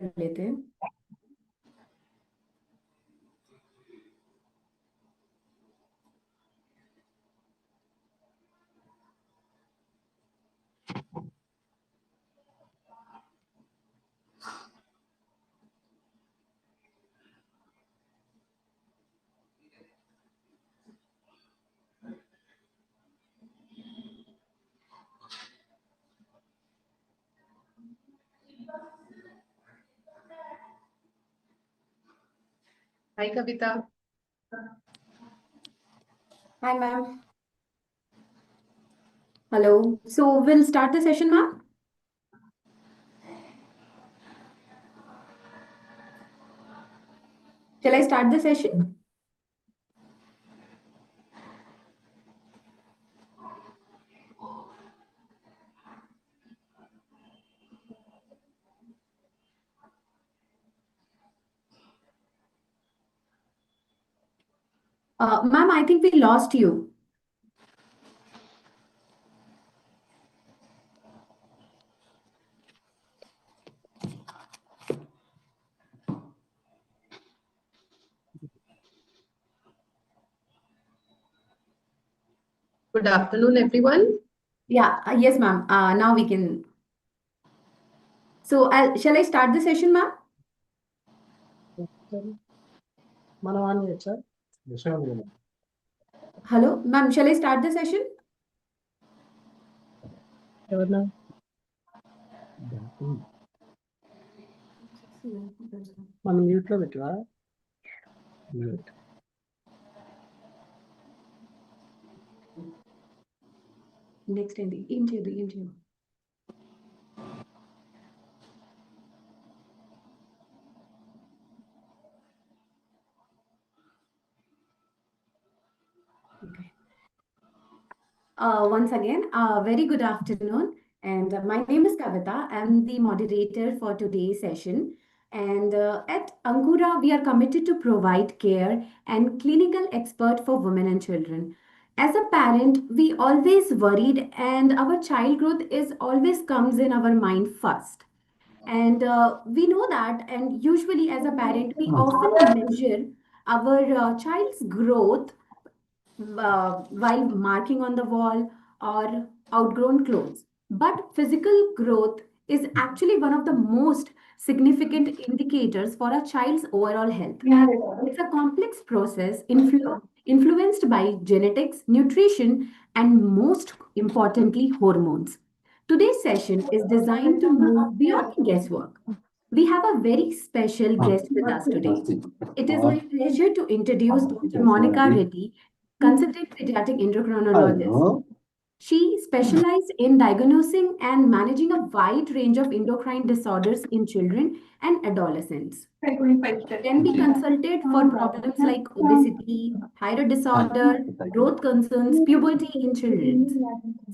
लेते हैं। Hi Kavita. Hi, ma'am. Hello. So we'll start the session, ma'am. Shall I start the session? Ma'am, I think we lost you. Good afternoon, everyone. Yeah, yes, ma'am. Now we can. So shall I start the session, ma'am? Hello, ma'am. Shall I start the session? మనం మ్యూట్లో పెట్టవా mute next ఏంటి ఏం చేయదు ఏం చేయదు Okay. Once again, very good afternoon. And my name is Kavita. I'm the moderator for today's session. And at Ankura, we are committed to provide care and clinical expert for women and children. As a parent, we always worried, and our child growth is always comes in our mind first. And we know that, and usually as a parent, we often measure our child's growth while marking on the wall or outgrown clothes. But physical growth is actually one of the most significant indicators for a child's overall health. It's a complex process influenced by genetics, nutrition, and most importantly, hormones. Today's session is designed to move beyond the guesswork. We have a very special guest with us today. It is my pleasure to introduce Dr. Monica Reddy, consultant pediatric endocrinologist. She specialized in diagnosing and managing a wide range of endocrine disorders in children and adolescents. Can be consulted for problems like obesity, thyroid disorder, growth concerns, puberty in children.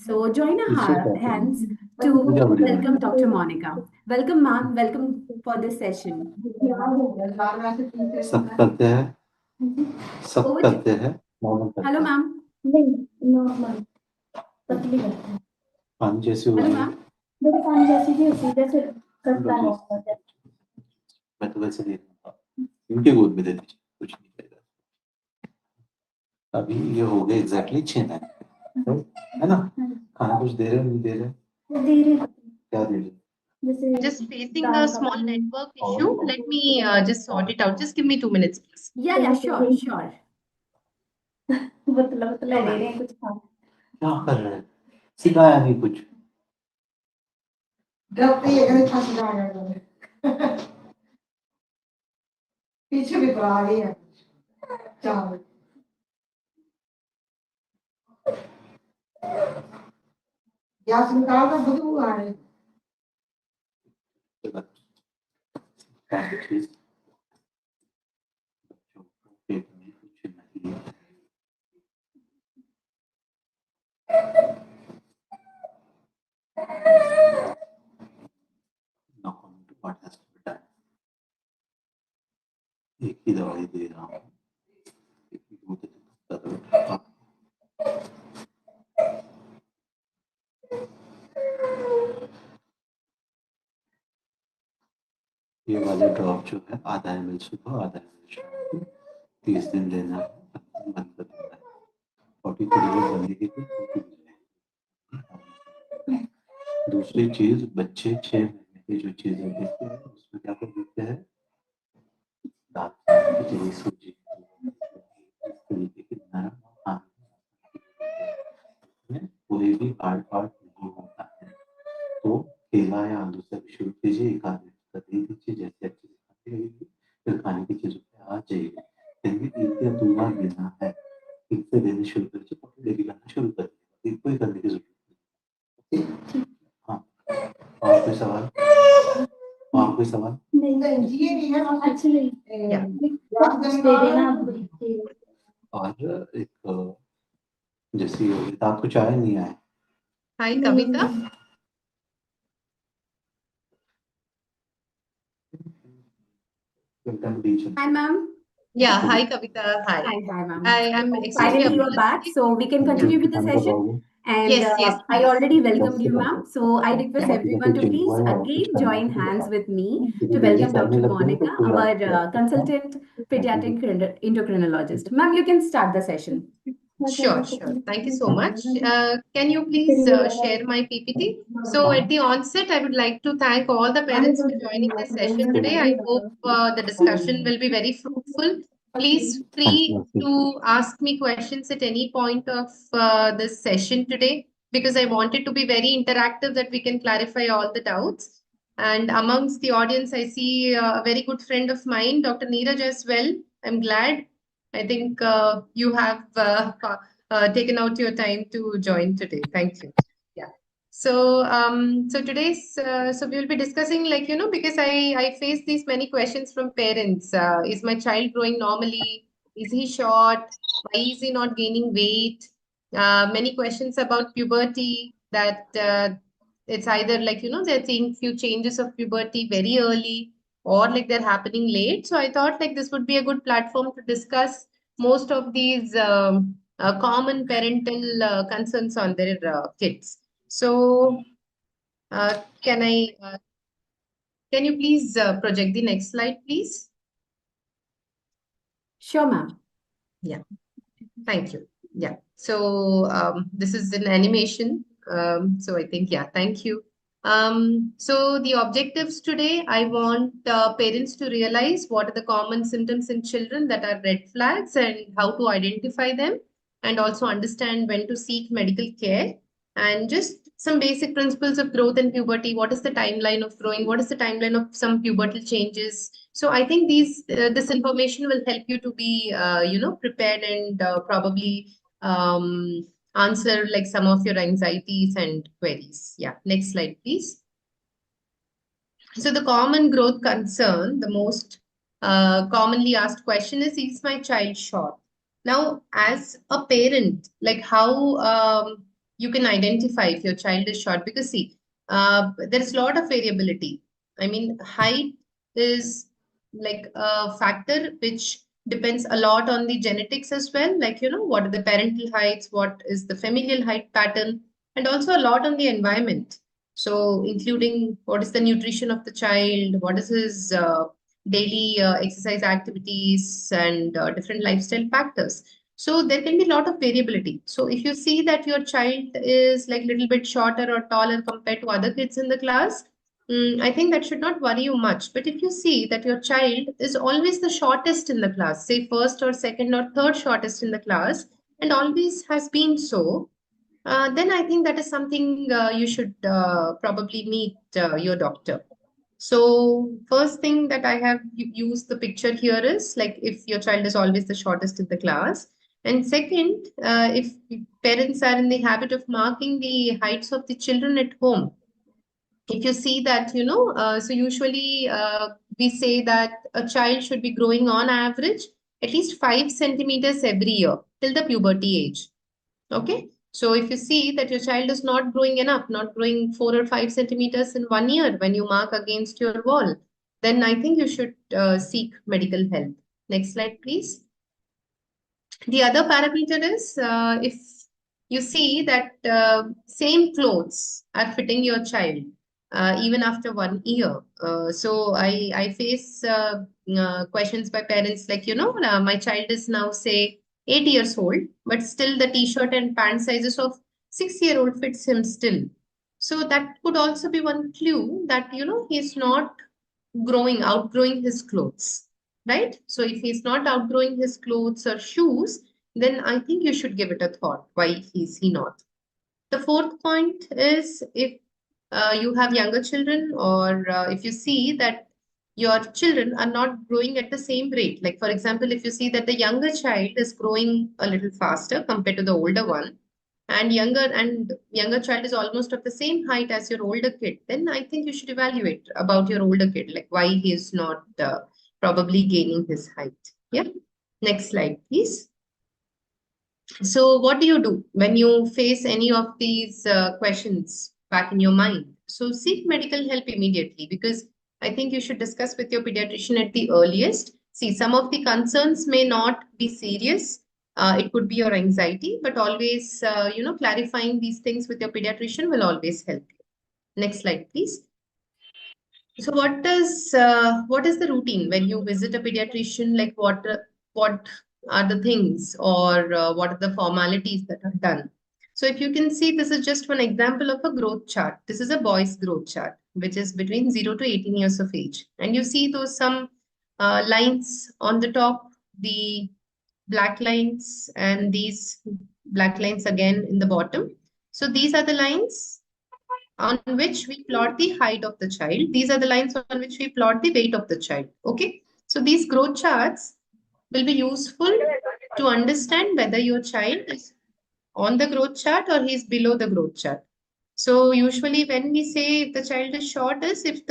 So join our hands to welcome Dr. Monica. Welcome, ma'am. Welcome for this session. सब करते हैं सब Over to- करते हैं normal करते Hello, हैं ma'am. Normal पतली करते हैं पानी जैसे Hello, होगी ma'am. मेरे पानी जैसी भी होती है जैसे करता है मैं तो वैसे दे रहा था इनके गोद में दे दीजिए कुछ नहीं करेगा अभी ये हो गए एग्जैक्टली 6 महीने है ना खाना कुछ दे रहे हो नहीं दे रहे दे रहे क्या दे रहे जैसे Just facing a small network issue. Let me just sort it out. Just give me 2 minutes, please. Yeah, sure, sure. बतला बतला दे रहे हैं कुछ खा क्या कर रहे हैं सिखाया नहीं कुछ पीछे भी बुला रही है चावल गैस निकाल कर बदबू आ रही चीज बच्चों को पेट में कुछ नहीं No comment to what has to be done. एक ही दवाई दे रहा हूँ एक ही दूध दे रहा हूँ। ये वाले ड्रॉप जो है आधा ml सुबह आधा ml शाम को 30 दिन लेना है, बंद कर देना है। 43 डेज बनेगी तो टूटी जाएगी। दूसरी चीज, बच्चे 6 महीने की जो चीजें देते हैं उसमें क्या कर देते हैं, दांत खिचड़ी सूजी इस तरीके की नरम और में कोई भी हार्ड पार्ट नहीं होता है। तो केला या आलू से शुरू कीजिए, एक आधे हफ्ता दे दीजिए, जैसे अच्छे से खाते रहेंगे फिर खाने की चीजों पे आ जाइए। लेकिन एक या 2 बार देना है, ठीक से देने शुरू करिए, पकड़ लेके खाना शुरू कर दीजिए, कोई करने की जरूरत नहीं। हाँ, और कोई सवाल? और कोई सवाल? नहीं ये नहीं है अच्छा नहीं दे देना और एक जैसे रात को चाय नहीं आए, Hi, Kavita. Hi, ma'am. Yeah, hi, Kavita. Hi. Hi, ma'am. I'm So extremely finally, you are back, apologetic. so we can continue with the session. And Yes, yes, I please. already welcomed you, ma'am. So I request everyone to please again join hands with me to welcome Dr. Monica, our consultant pediatric endocrinologist. Ma'am, you can start the session. Sure. Thank you so much. Can you please share my PPT? So at the onset, I would like to thank all the parents for joining this session today. I hope the discussion will be very fruitful. Please free to ask me questions at any point of this session today, because I want it to be very interactive, that we can clarify all the doubts. And amongst the audience, I see a very good friend of mine, Dr. Neeraj as well. I'm glad. I think you have taken out your time to join today. Thank you. Yeah. So so today's so we will be discussing, like, because I face these many questions from parents. Is my child growing normally? Is he short? Why is he not gaining weight? Many questions about puberty, that it's either, like, they're seeing few changes of puberty very early, or like they're happening late. So I thought like this would be a good platform to discuss most of these common parental concerns on their kids. So can you please project the next slide, please? Sure, ma'am. Yeah, thank you. Yeah, so this is an animation. So I think, yeah, thank you. So the objectives today, I want parents to realize what are the common symptoms in children that are red flags and how to identify them, and also understand when to seek medical care, and just some basic principles of growth and puberty. What is the timeline of growing? What is the timeline of some pubertal changes? So I think this information will help you to be prepared, and probably answer like some of your anxieties and queries. Yeah, next slide, please. So the common growth concern, the most commonly asked question is my child short? Now, as a parent, like how you can identify if your child is short? Because see, there is a lot of variability. I mean, height is like a factor which depends a lot on the genetics as well. Like, what are the parental heights? What is the familial height pattern? And also a lot on the environment. So, including what is the nutrition of the child, what is his daily exercise activities, and different lifestyle factors. So, there can be a lot of variability. So, if you see that your child is like a little bit shorter or taller compared to other kids in the class, I think that should not worry you much. But if you see that your child is always the shortest in the class, say first or second or third shortest in the class, and always has been so, then I think that is something you should probably meet your doctor. So first thing that I have used the picture here is like if your child is always the shortest in the class. And second, if parents are in the habit of marking the heights of the children at home, if you see that, so usually we say that a child should be growing on average at least 5 centimeters every year till the puberty age. Okay. So if you see that your child is not growing enough, not growing 4 or 5 centimeters in 1 year when you mark against your wall, then I think you should seek medical help. Next slide, please. The other parameter is if you see that same clothes are fitting your child, even after 1 year. So I face questions by parents like, my child is now, say, 8 years old, but still the t-shirt and pant sizes of 6-year-old fits him still. So that could also be one clue that, he's not outgrowing his clothes, right? So if he's not outgrowing his clothes or shoes, then I think you should give it a thought. Why is he not? The fourth point is if you have younger children, or if you see that your children are not growing at the same rate. Like, for example, if you see that the younger child is growing a little faster compared to the older one, and younger child is almost of the same height as your older kid, then I think you should evaluate about your older kid, like why he is not probably gaining his height. Yeah. Next slide, please. So what do you do when you face any of these questions back in your mind? So seek medical help immediately, because I think you should discuss with your pediatrician at the earliest. See, some of the concerns may not be serious. It could be your anxiety, but always, clarifying these things with your pediatrician will always help you. Next slide, please. So what is the routine when you visit a pediatrician? Like what are the things, or what are the formalities that are done? So if you can see, this is just one example of a growth chart. This is a boy's growth chart, which is between 0 to 18 years of age. And you see those some lines on the top, the black lines, and these black lines again in the bottom. So these are the lines on which we plot the height of the child. These are the lines on which we plot the weight of the child. Okay. So these growth charts will be useful to understand whether your child is on the growth chart or he is below the growth chart. So usually when we say if the child is short, is if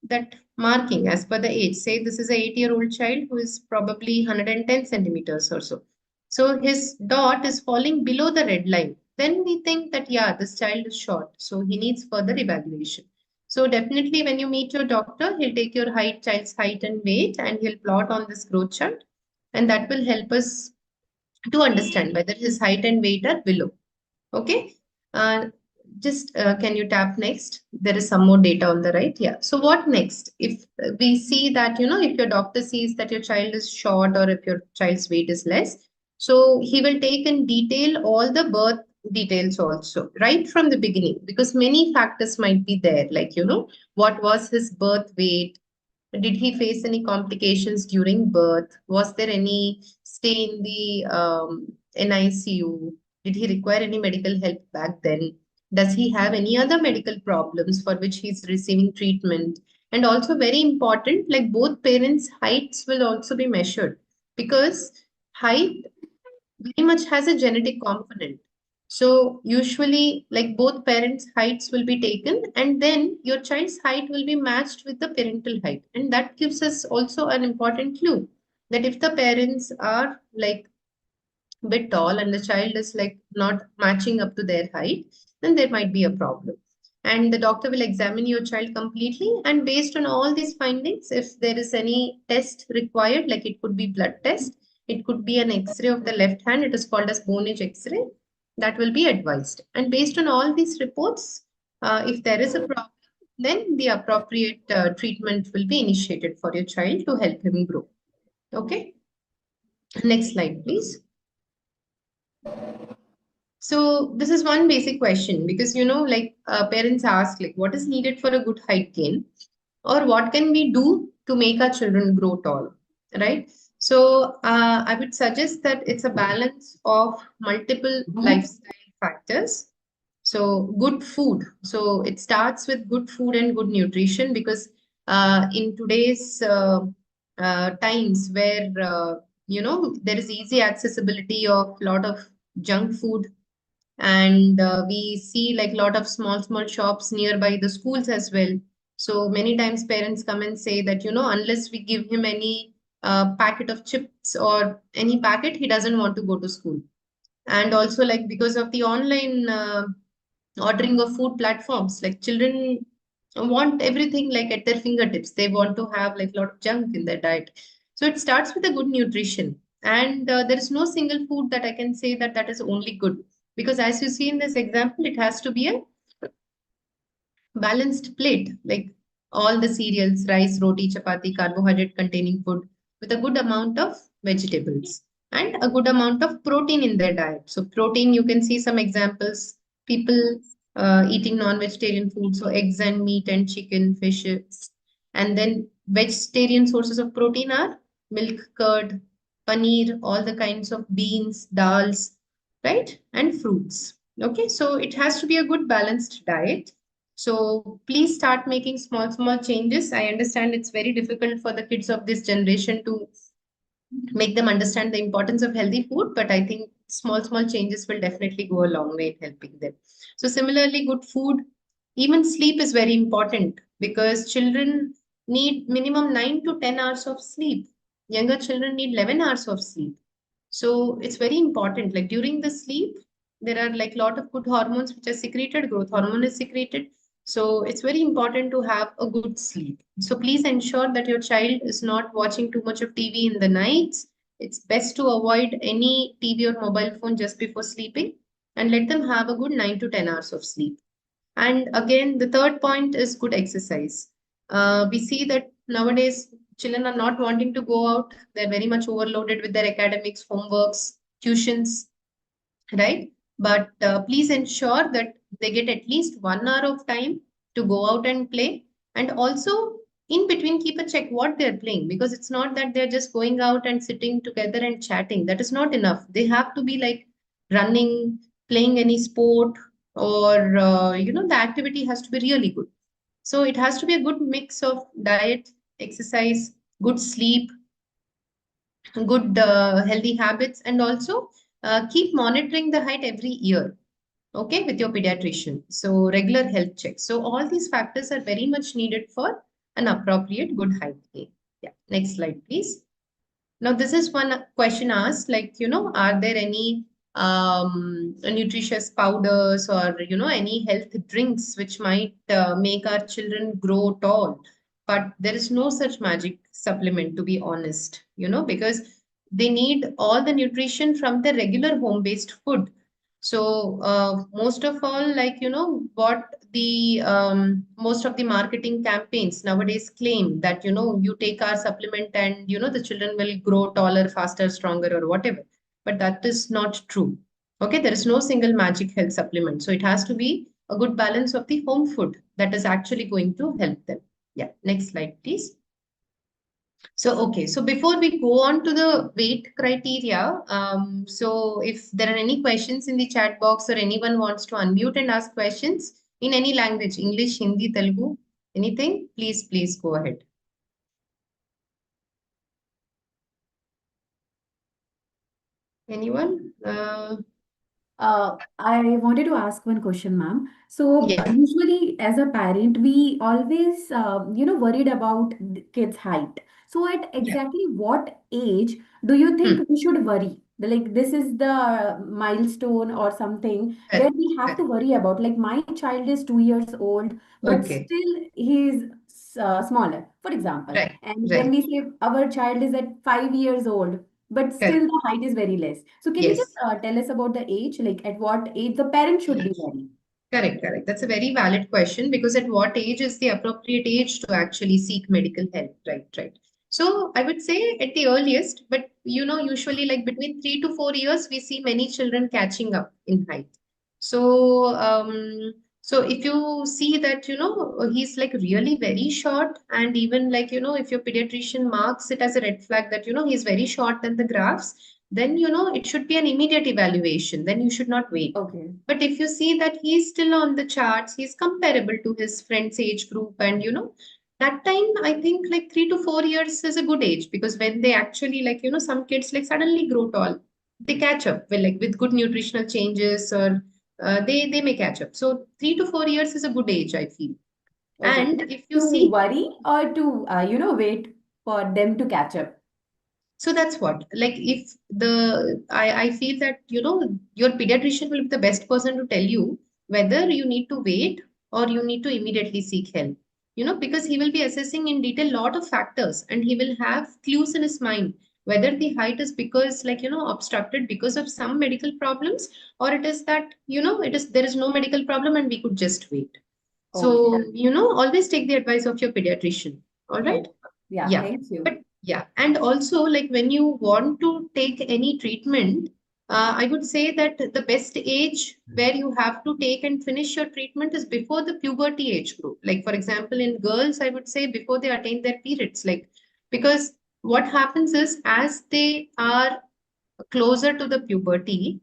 that marking as per the age, say this is a 8-year-old child who is probably 110 centimeters or so. So his dot is falling below the red line. Then we think that, yeah, this child is short, so he needs further evaluation. So definitely when you meet your doctor, he'll take your child's height and weight, and he'll plot on this growth chart. And that will help us to understand whether his height and weight are below. Okay. Uh, just can you tap next? There is some more data on the right. Yeah. So what next? If we see that, if your doctor sees that your child is short or if your child's weight is less, so he will take in detail all the birth details also, right from the beginning, because many factors might be there, like, what was his birth weight? Did he face any complications during birth? Was there any stay in the NICU? Did he require any medical help back then? Does he have any other medical problems for which he's receiving treatment? And also very important, like both parents' heights will also be measured, because height very much has a genetic component. So usually, like both parents' heights will be taken, and then your child's height will be matched with the parental height. And that gives us also an important clue that if the parents are like bit tall and the child is like not matching up to their height, then there might be a problem. And the doctor will examine your child completely. And based on all these findings, if there is any test required, like it could be blood test, it could be an X-ray of the left hand, it is called as bone age X-ray, that will be advised. And based on all these reports, if there is a problem, then the appropriate treatment will be initiated for your child to help him grow. Okay. Next slide, please. So this is one basic question, because like parents ask, like, what is needed for a good height gain, or what can we do to make our children grow tall, right? So I would suggest that it's a balance of multiple lifestyle factors. So good food. So it starts with good food and good nutrition, because in today's times where there is easy accessibility of a lot of junk food, and we see like a lot of small shops nearby the schools as well. So many times parents come and say that, unless we give him any packet of chips or any packet, he doesn't want to go to school. And also, like, because of the online ordering of food platforms, like children want everything like at their fingertips. They want to have like a lot of junk in their diet. So it starts with a good nutrition. And there is no single food that I can say that is only good, because as you see in this example, it has to be a balanced plate, like all the cereals, rice, roti, chapati, carbohydrate containing food with a good amount of vegetables and a good amount of protein in their diet. So protein, you can see some examples. People eating non-vegetarian food, so eggs and meat and chicken, fish. And then vegetarian sources of protein are milk, curd, paneer, all the kinds of beans, dals, right? And fruits. Okay, so it has to be a good balanced diet. So please start making small changes. I understand it's very difficult for the kids of this generation to make them understand the importance of healthy food, but I think small changes will definitely go a long way in helping them. So similarly, good food, even sleep is very important because children need minimum 9 to 10 hours of sleep. Younger children need 11 hours of sleep. So it's very important. Like during the sleep, there are like a lot of good hormones which are secreted. Growth hormone is secreted. So it's very important to have a good sleep. So please ensure that your child is not watching too much of TV in the nights. It's best to avoid any TV or mobile phone just before sleeping and let them have a good 9 to 10 hours of sleep. And again, the third point is good exercise. We see that nowadays children are not wanting to go out. They're very much overloaded with their academics, homeworks, tuitions, right? But please ensure that they get at least 1 hour of time to go out and play. And also in between, keep a check what they're playing, because it's not that they're just going out and sitting together and chatting. That is not enough. They have to be like running, playing any sport, or the activity has to be really good. So it has to be a good mix of diet, exercise, good sleep, good healthy habits, and also keep monitoring the height every year, okay, with your pediatrician. So regular health checks. So all these factors are very much needed for an appropriate good height gain. Yeah, next slide, please. Now, this is one question asked, like, are there any nutritious powders or, any health drinks which might make our children grow tall? But there is no such magic supplement, to be honest, because they need all the nutrition from the regular home-based food. So most of all, like, what the most of the marketing campaigns nowadays claim that, you take our supplement and, the children will grow taller, faster, stronger, or whatever. But that is not true. Okay, there is no single magic health supplement. So it has to be a good balance of the home food that is actually going to help them. Yeah, next slide, please. So, okay, so before we go on to the weight criteria, so if there are any questions in the chat box or anyone wants to unmute and ask questions in any language, English, Hindi, Telugu, anything, please go ahead. Anyone? I wanted to ask one question, ma'am. So Yeah. usually as a parent, we always, worried about the kids' height. So at Yeah. exactly what age do you think Hmm. we should worry? Like this is the milestone or something where Correct. we have to Correct. worry about. Like my child is 2 years old, but Okay. still he's smaller, for example. Right. And when Right. we say our child is at 5 years old, but still Correct. the height is very less. So can you just Yes. tell us about the age, like at what age the parent should be Yes. ready? Correct, correct. That's a very valid question, because at what age is the appropriate age to actually seek medical help? Right, right. So I would say at the earliest, but usually like between 3 to 4 years, we see many children catching up in height. So, so if you see that, he's like really very short, and even like, if your pediatrician marks it as a red flag that, he's very short than the graphs, then, it should be an immediate evaluation. Then you should not wait. Okay. But if you see that he's still on the charts, he's comparable to his friend's age group, and that time I think like 3 to 4 years is a good age, because when they actually like, some kids like suddenly grow tall, they catch up with good nutritional changes, or they may catch up. So 3 to 4 years is a good age, I feel. Okay. And if you To see, worry or to, wait for them to catch up? so that's what, like if I feel that, your pediatrician will be the best person to tell you whether you need to wait or you need to immediately seek help, because he will be assessing in detail lot of factors, and he will have clues in his mind whether the height is because like, obstructed because of some medical problems, or it is that, there is no medical problem and we could just wait. So, Okay. always take the advice of your pediatrician. All right. Yeah, Yeah. thank you. But yeah, and also like when you want to take any treatment, I would say that the best age where you have to take and finish your treatment is before the puberty age group. Like for example, in girls, I would say before they attain their periods, like because what happens is as they are closer to the puberty,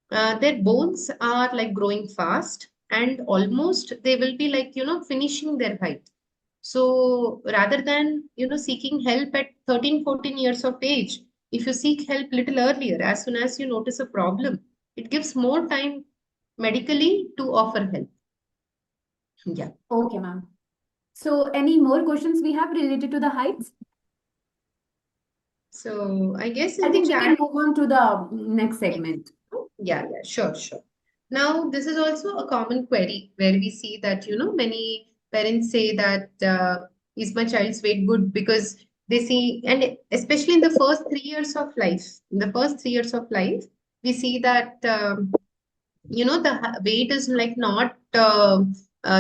their bones are like growing fast and almost they will be like, finishing their height. So rather than, seeking help at 13, 14 years of age, if you seek help little earlier, as soon as you notice a problem, it gives more time medically to offer help. Yeah. Okay, ma'am. So any more questions we have related to the heights? So I guess I in the think we can chat, move on to the next segment. yeah, sure, sure. Now, this is also a common query where we see that, many parents say that is my child's weight good because they see, and especially in the first 3 years of life, we see that, the weight is like not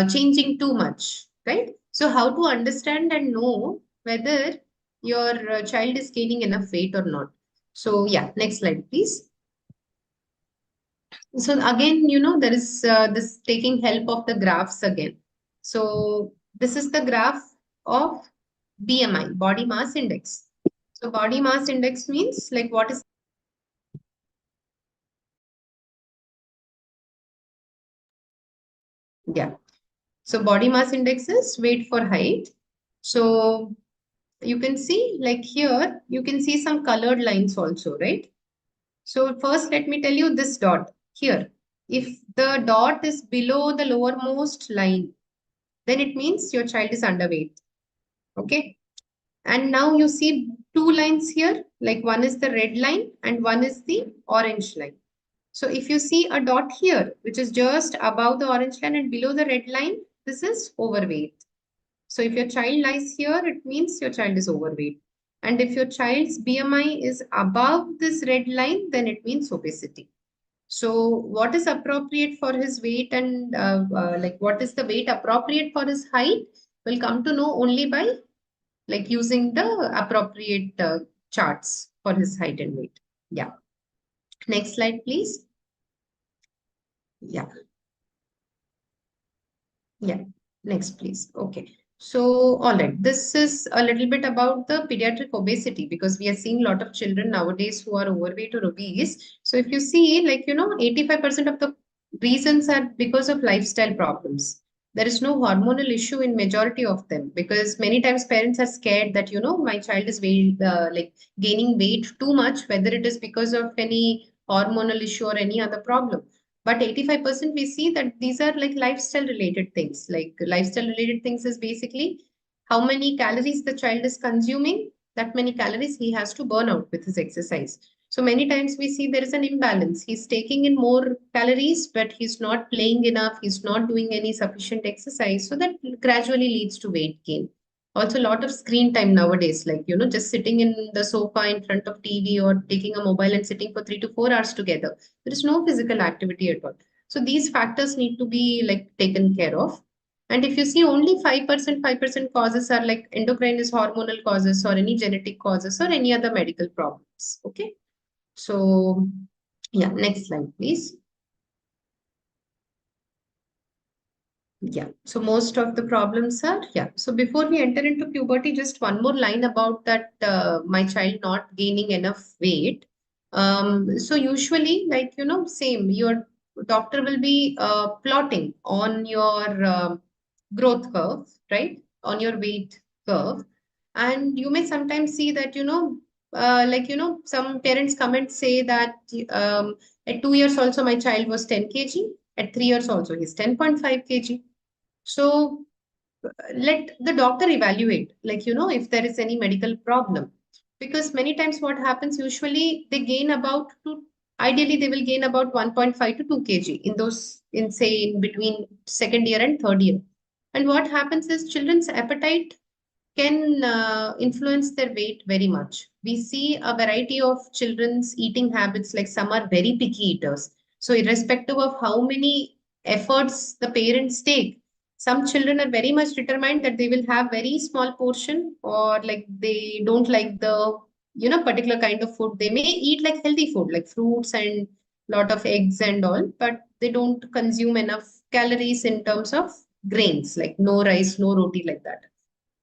changing too much, right? So, how to understand and know whether your child is gaining enough weight or not? So, yeah, next slide, please. So again, there is this taking help of the graphs again. So this is the graph of BMI, body mass index. So body mass index means like what is, yeah. So body mass index is weight for height. So you can see like here, you can see some colored lines also, right? So first, let me tell you this dot here. If the dot is below the lowermost line, then it means your child is underweight. Okay. And now you see two lines here, like one is the red line and one is the orange line. So if you see a dot here, which is just above the orange line and below the red line, this is overweight. So if your child lies here, it means your child is overweight. And if your child's BMI is above this red line, then it means obesity. So what is appropriate for his weight and like what is the weight appropriate for his height will come to know only by like using the appropriate charts for his height and weight. Yeah. Next slide, please. Yeah. Yeah. Next, please. Okay. So, all right. This is a little bit about the pediatric obesity because we are seeing a lot of children nowadays who are overweight or obese. So, if you see, like, 85% of the reasons are because of lifestyle problems. There is no hormonal issue in majority of them because many times parents are scared that, my child is like gaining weight too much, whether it is because of any hormonal issue or any other problem. But 85% we see that these are like lifestyle related things. Like lifestyle related things is basically how many calories the child is consuming, that many calories he has to burn out with his exercise. So many times we see there is an imbalance. He's taking in more calories, but he's not playing enough. He's not doing any sufficient exercise. So that gradually leads to weight gain. Also, a lot of screen time nowadays, like, just sitting in the sofa in front of TV or taking a mobile and sitting for 3 to 4 hours together. There is no physical activity at all. So these factors need to be like taken care of. And if you see only 5% causes are like endocrine is hormonal causes or any genetic causes or any other medical problems. Okay. So yeah, next slide, please. Yeah, so most of the problems are, yeah. So before we enter into puberty, just one more line about that my child not gaining enough weight. So usually, like, same, your doctor will be plotting on your growth curve, right? On your weight curve. And you may sometimes see that, like, some parents come and say that at 2 years also my child was 10 kg. At 3 years also he's 10.5 kg. So let the doctor evaluate, like, if there is any medical problem. Because many times what happens, usually they gain about ideally they will gain about 1.5 to 2 kg in those, in say, in between second year and third year. And what happens is children's appetite can influence their weight very much. We see a variety of children's eating habits, like some are very picky eaters. So irrespective of how many efforts the parents take, Some children are very much determined that they will have very small portion, or like they don't like the, particular kind of food. They may eat like healthy food, like fruits and lot of eggs and all, but they don't consume enough calories in terms of grains, like no rice, no roti, like that,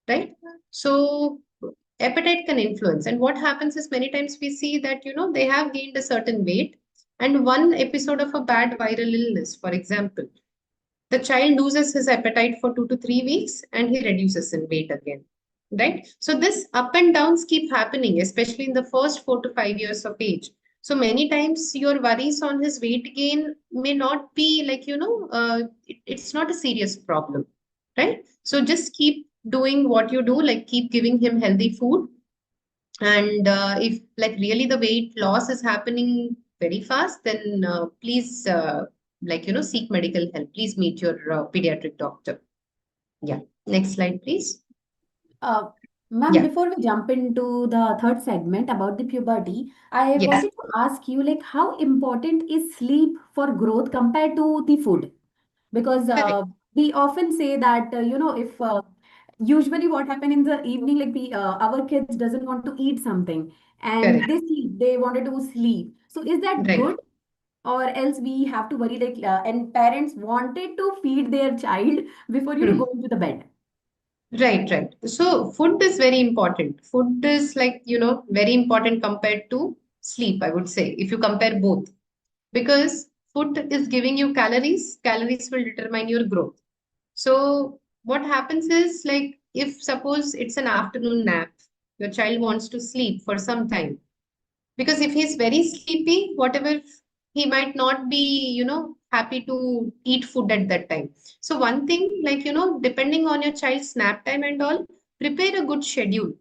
right? So appetite can influence. And what happens is many times we see that, they have gained a certain weight, and one episode of a bad viral illness, for example, the child loses his appetite for 2 to 3 weeks and he reduces in weight again, right? So this up and downs keep happening, especially in the first 4 to 5 years of age. So many times your worries on his weight gain may not be like, it's not a serious problem, right? So just keep doing what you do, like keep giving him healthy food. And if like really the weight loss is happening very fast, then please seek medical help. Please meet your pediatric doctor. Yeah. Next slide, please. Uh, Ma'am, Yeah. before we jump into the third segment about the puberty, I Yes. wanted to ask you, like, how important is sleep for growth compared to the food? Because Correct. we often say that, if usually what happen in the evening, like our kids doesn't want to eat something and Correct. they sleep, they wanted to sleep. So is that Right. good? Or else we have to worry, like, and parents wanted to feed their child before, Hmm. going to the bed. Right, right. So food is very important. Food is like, very important compared to sleep, I would say, if you compare both. Because food is giving you calories, calories will determine your growth. So what happens is, like, if suppose it's an afternoon nap, your child wants to sleep for some time, because if he's very sleepy, whatever, he might not be, happy to eat food at that time. So one thing, like, depending on your child's nap time and all, prepare a good schedule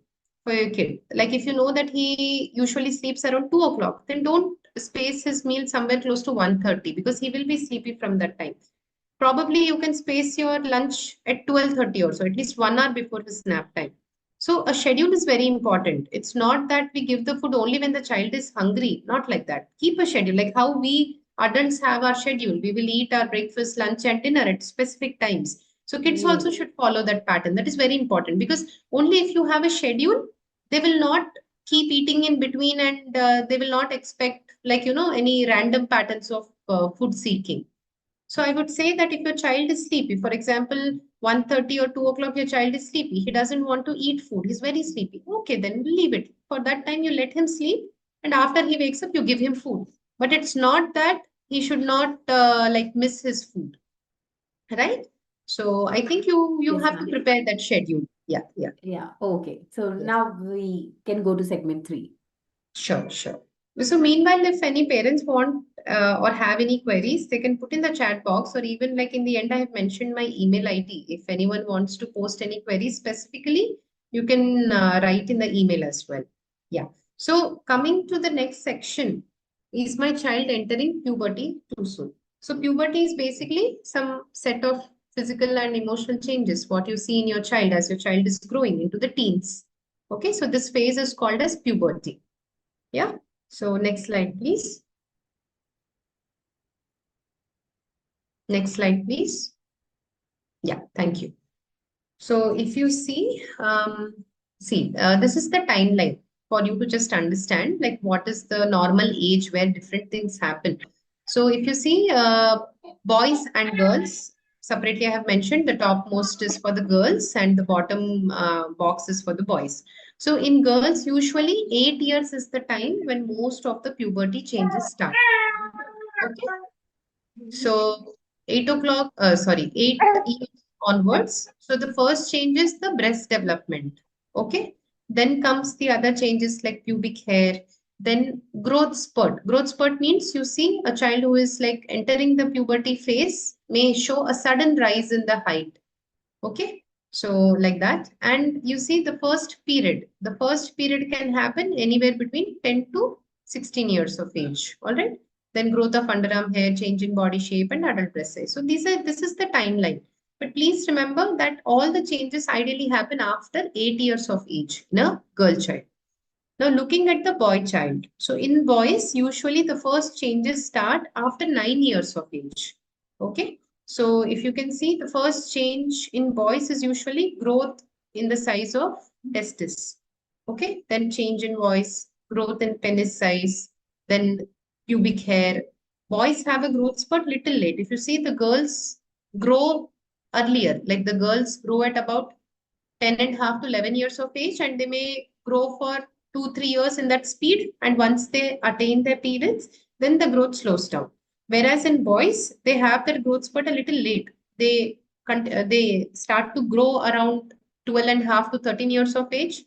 for your kid. Like if you know that he usually sleeps around 2 o'clock, then don't space his meal somewhere close to 1:30, because he will be sleepy from that time. Probably you can space your lunch at 12:30 or so, at least 1 hour before his nap time. So a schedule is very important. It's not that we give the food only when the child is hungry, not like that. Keep a schedule, like how we adults have our schedule. We will eat our breakfast, lunch, and dinner at specific times. So kids also Yes. should follow that pattern. That is very important, because only if you have a schedule, they will not keep eating in between, and they will not expect, like, any random patterns of food seeking. So I would say that if your child is sleepy, for example, 1:30 or 2 o'clock, your child is sleepy, he doesn't want to eat food, he's very sleepy. Okay, then leave it. For that time, you let him sleep, and after he wakes up, you give him food. But it's not that he should not like miss his food, right? So I think you Yes, have to ma'am. prepare that schedule. Yeah, yeah. Yeah. Okay. So Yes. now we can go to segment three. Sure, sure. So meanwhile, if any parents want or have any queries, they can put in the chat box, or even like in the end, I have mentioned my email ID. If anyone wants to post any queries specifically, you can write in the email as well. Yeah. So coming to the next section, is my child entering puberty too soon? So puberty is basically some set of physical and emotional changes, what you see in your child as your child is growing into the teens. Okay, so this phase is called as puberty. Yeah. So next slide, please. Next slide, please. Yeah, thank you. So if you see, this is the timeline for you to just understand, like, what is the normal age where different things happen. So if you see, boys and girls, separately I have mentioned the topmost is for the girls and the bottom box is for the boys. So in girls, usually 8 years is the time when most of the puberty changes start. Okay. So 8 years onwards. So the first change is the breast development. Okay. Then comes the other changes like pubic hair. Then growth spurt. Growth spurt means you see a child who is like entering the puberty phase may show a sudden rise in the height. Okay. So like that. And you see the first period. The first period can happen anywhere between 10 to 16 years of age. All right. Then growth of underarm hair, change in body shape, and adult breast size. So this is the timeline. But please remember that all the changes ideally happen after 8 years of age in a girl child. Now looking at the boy child. So in boys, usually the first changes start after 9 years of age. Okay. So if you can see, the first change in boys is usually growth in the size of testis. Okay, then change in voice, growth in penis size, then pubic hair. Boys have a growth spurt little late. If you see, the girls grow earlier, like the girls grow at about 10 and a half to 11 years of age, and they may grow for 2-3 years in that speed. And once they attain their periods, then the growth slows down. Whereas in boys, they have that growth spurt a little late. They start to grow around 12 and a half to 13 years of age,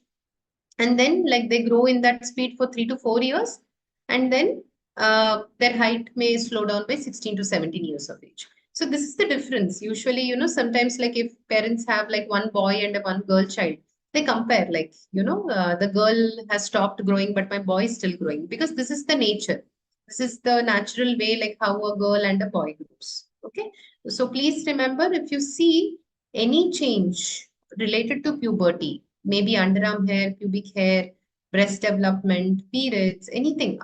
and then like they grow in that speed for 3 to 4 years, and then their height may slow down by 16 to 17 years of age. So this is the difference. Usually, sometimes like if parents have like one boy and a one girl child, they compare like, the girl has stopped growing, but my boy is still growing, because this is the nature. This is the natural way, like how a girl and a boy grows. Okay. So please remember, if you see any change related to puberty, maybe underarm hair, pubic hair, breast development, periods, anything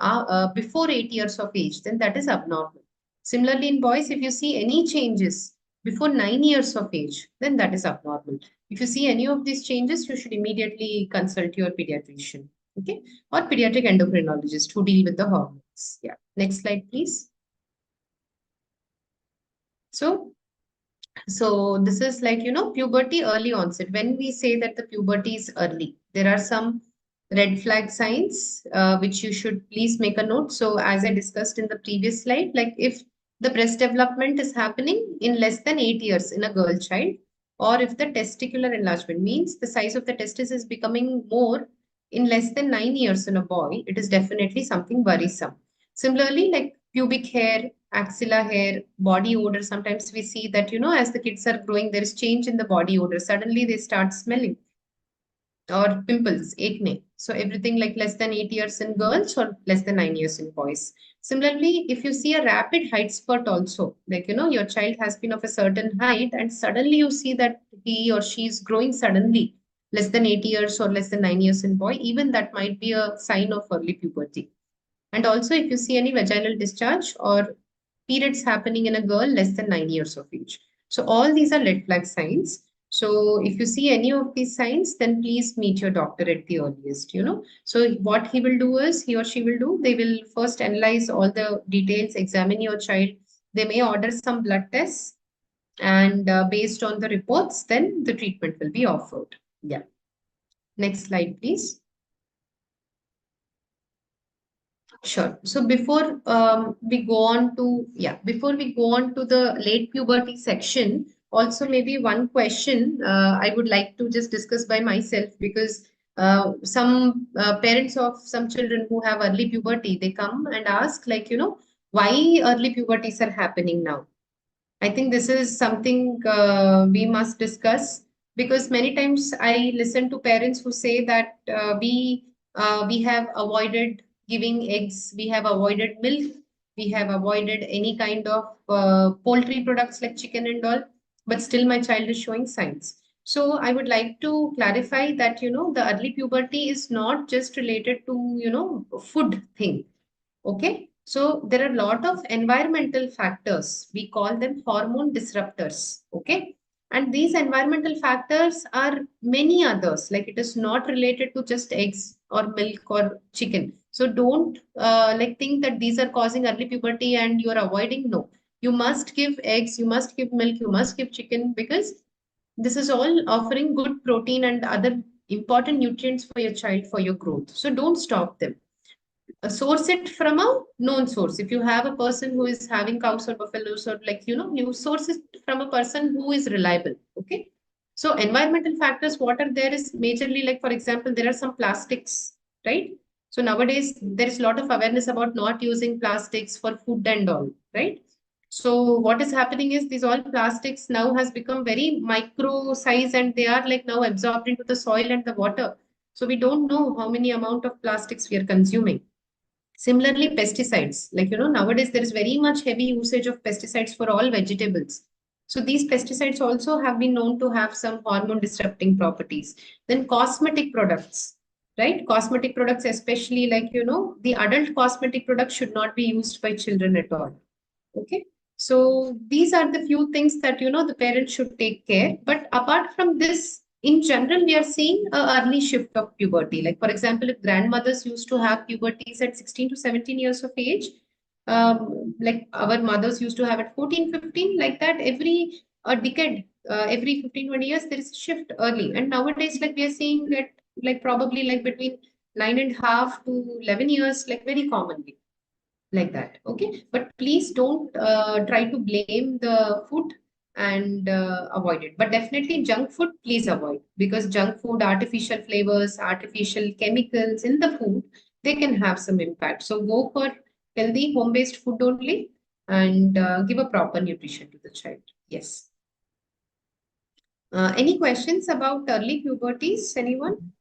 before 8 years of age, then that is abnormal. Similarly, in boys, if you see any changes before 9 years of age, then that is abnormal. If you see any of these changes, you should immediately consult your pediatrician, okay, or pediatric endocrinologist who deal with the hormones. Yeah. Next slide, please. So this is like, puberty early onset. When we say that the puberty is early, there are some red flag signs which you should please make a note. So as I discussed in the previous slide, like if the breast development is happening in less than 8 years in a girl child, or if the testicular enlargement means the size of the testis is becoming more in less than 9 years in a boy, it is definitely something worrisome. Similarly, like pubic hair, axilla hair, body odor. Sometimes we see that, as the kids are growing, there is change in the body odor. Suddenly they start smelling, or pimples, acne. So everything like less than 8 years in girls or less than 9 years in boys. Similarly, if you see a rapid height spurt also, like, your child has been of a certain height and suddenly you see that he or she is growing suddenly, less than 8 years or less than 9 years in boy, even that might be a sign of early puberty. And also, if you see any vaginal discharge or periods happening in a girl less than 9 years of age. So all these are red flag signs. So if you see any of these signs, then please meet your doctor at the earliest, So what he will do is, he or she will do, they will first analyze all the details, examine your child. They may order some blood tests, and based on the reports, then the treatment will be offered. Yeah. Next slide, please. Sure. So before we go on to the late puberty section, also maybe one question I would like to just discuss by myself, because some parents of some children who have early puberty, they come and ask like, why early puberties are happening now. I think this is something we must discuss, because many times I listen to parents who say that we have avoided giving eggs, we have avoided milk, we have avoided any kind of poultry products like chicken and all, but still my child is showing signs. So I would like to clarify that, the early puberty is not just related to, food thing. Okay. So there are a lot of environmental factors. We call them hormone disruptors. Okay. And these environmental factors are many others. Like it is not related to just eggs or milk or chicken. So don't like think that these are causing early puberty and you are avoiding. No, you must give eggs, you must give milk, you must give chicken, because this is all offering good protein and other important nutrients for your child for your growth. So don't stop them. Source it from a known source. If you have a person who is having cows or buffaloes, or like, you source it from a person who is reliable. Okay. So environmental factors, what are there is majorly, like, for example, there are some plastics, right? So nowadays there is a lot of awareness about not using plastics for food and all, right? So what is happening is these all plastics now has become very micro size, and they are like now absorbed into the soil and the water. So we don't know how many amount of plastics we are consuming. Similarly, pesticides, like, nowadays there is very much heavy usage of pesticides for all vegetables. So these pesticides also have been known to have some hormone disrupting properties. Then cosmetic products, right? Cosmetic products, especially like, the adult cosmetic products should not be used by children at all. Okay. So these are the few things that, the parents should take care. But apart from this, in general, we are seeing a early shift of puberty. Like, for example, if grandmothers used to have puberties at 16 to 17 years of age, like our mothers used to have at 14, 15, like that, every a decade, every 15, 20 years, there is a shift early. And nowadays, like we are seeing that, like probably like between 9.5 to 11 years, like very commonly like that. Okay, but please don't try to blame the food and avoid it. But definitely junk food, please avoid, because junk food, artificial flavors, artificial chemicals in the food, they can have some impact. So go for healthy home-based food only, and give a proper nutrition to the child. Yes. Any questions about early puberties? Anyone?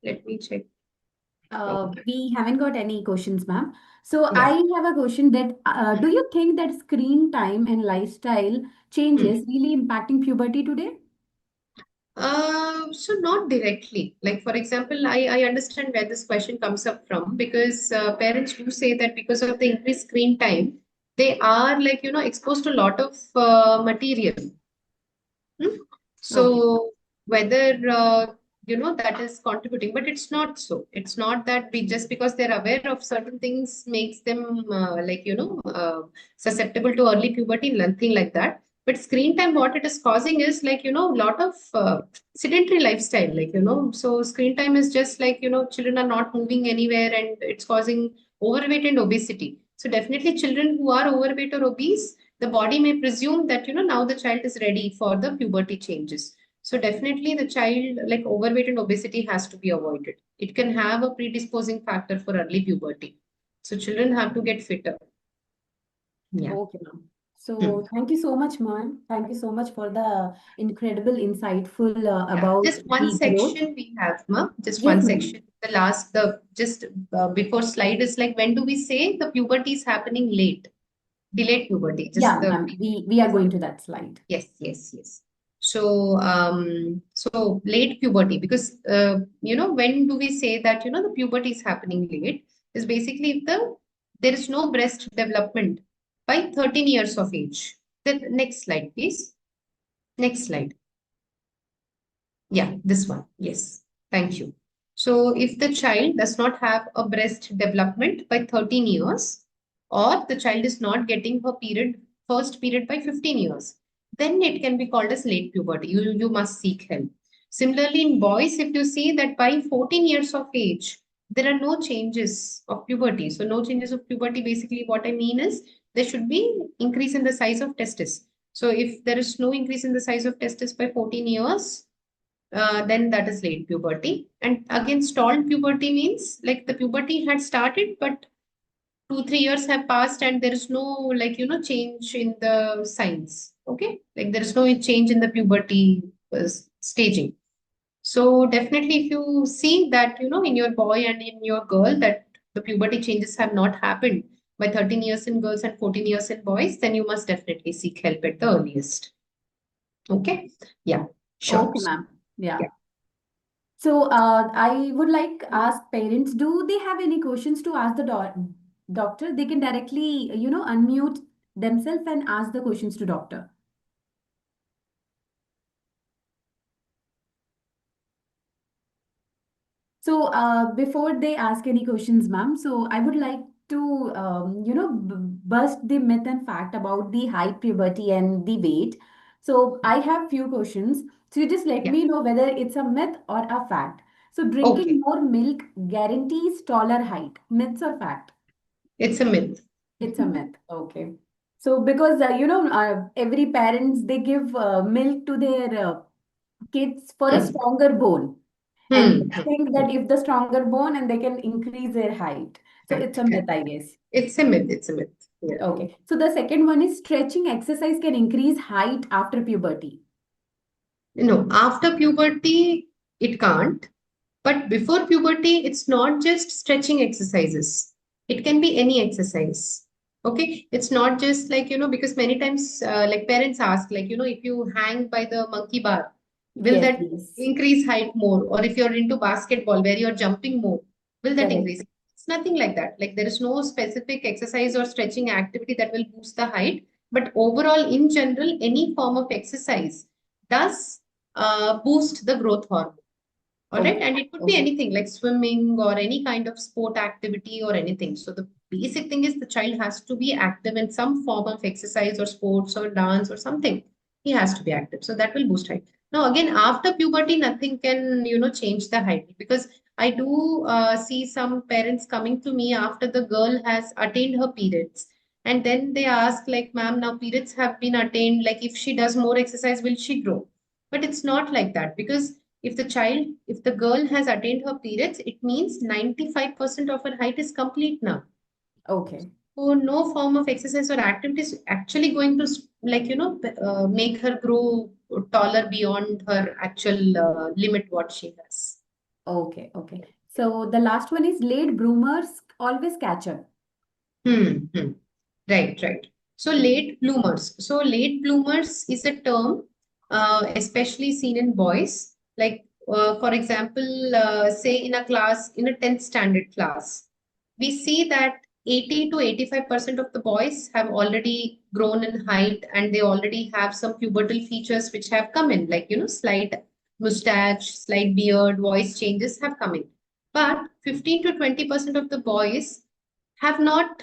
Let me check. We haven't got any questions, ma'am. So Yeah. I have a question that do you think that screen time and lifestyle changes really impacting puberty today? So not directly. Like for example, I understand where this question comes up from, because parents do say that because of the increased screen time, they are like, exposed to a lot of material. Hmm? Okay. So whether that is contributing, but it's not so. It's not that we just because they're aware of certain things makes them susceptible to early puberty, nothing like that. But screen time, what it is causing is like, a lot of sedentary lifestyle, like, so screen time is just like, children are not moving anywhere, and it's causing overweight and obesity. So definitely children who are overweight or obese, the body may presume that, now the child is ready for the puberty changes. So definitely the child, like overweight and obesity, has to be avoided. It can have a predisposing factor for early puberty. So children have to get fitter. Yeah. Okay, ma'am. Hmm. So thank you so much, ma'am. Thank you so much for the incredible, insightful Yeah, about just one the growth. section we have, ma. Just Yes, one ma'am. section. The last, the just before slide is like, when do we say the puberty is happening late? Delayed puberty. Just Yeah, the ma'am. We are yes. going to that slide. Yes, yes, yes. So, so late puberty, because when do we say that the puberty is happening late? Is basically if there is no breast development by 13 years of age. The next slide, please. Next slide. Yeah, this one. Yes, thank you. So if the child does not have a breast development by 13 years, or the child is not getting her first period by 15 years, then it can be called as late puberty. You must seek help. Similarly, in boys, if you see that by 14 years of age, there are no changes of puberty. So no changes of puberty, basically what I mean is there should be increase in the size of testis. So if there is no increase in the size of testis by 14 years, then that is late puberty. And again, stalled puberty means like the puberty had started, but 2, 3 years have passed and there is no like, change in the signs. Okay. Like there is no change in the puberty staging. So definitely if you see that, in your boy and in your girl that the puberty changes have not happened by 13 years in girls and 14 years in boys, then you must definitely seek help at the earliest. Okay. Yeah. Sure. Okay, ma'am. Yeah. Yeah. So I would like ask parents, do they have any questions to ask the doctor? They can directly, unmute themselves and ask the questions to doctor. So before they ask any questions, ma'am, so I would like to, bust the myth and fact about the height, puberty, and the weight. So I have few questions. So you just let Yeah. me know whether it's a myth or a fact. So Okay. drinking more milk guarantees taller height. Myths or fact? It's a myth. It's a myth. Okay. So because every parents they give milk to their kids for a Hmm. stronger bone, and Hmm. they think that if the stronger bone and they can increase their height. So it's Correct, a myth, correct. I guess. It's a myth. It's a myth. Yeah. Okay. So the second one is stretching exercise can increase height after puberty. No, after puberty, it can't. But before puberty, it's not just stretching exercises. It can be any exercise. Okay. It's not just like, because many times, like parents ask, like, if you hang by the monkey bar, will Yes, that yes. increase height more? Or if you're into basketball where you're jumping more, will that Correct. increase? It's nothing like that. Like there is no specific exercise or stretching activity that will boost the height. But overall, in general, any form of exercise does boost the growth hormone. All right. Okay. And it could be anything like swimming or any kind of sport activity or anything. So the basic thing is the child has to be active in some form of exercise or sports or dance or something. He has to be active. So that will boost height. Now, again, after puberty, nothing can, change the height, because I do see some parents coming to me after the girl has attained her periods. And then they ask, like, ma'am, now periods have been attained. Like, if she does more exercise, will she grow? But it's not like that, because if the girl has attained her periods, it means 95% of her height is complete now. Okay. So no form of exercise or activity is actually going to make her grow taller beyond her actual limit what she has. Okay. Okay. So the last one is late bloomers always catch up. Right, right. So late bloomers. So late bloomers is a term especially seen in boys. Like, for example, say in a class, in a 10th standard class, we see that 80 to 85% of the boys have already grown in height, and they already have some pubertal features which have come in, like, slight mustache, slight beard, voice changes have come in. But 15 to 20% of the boys have not,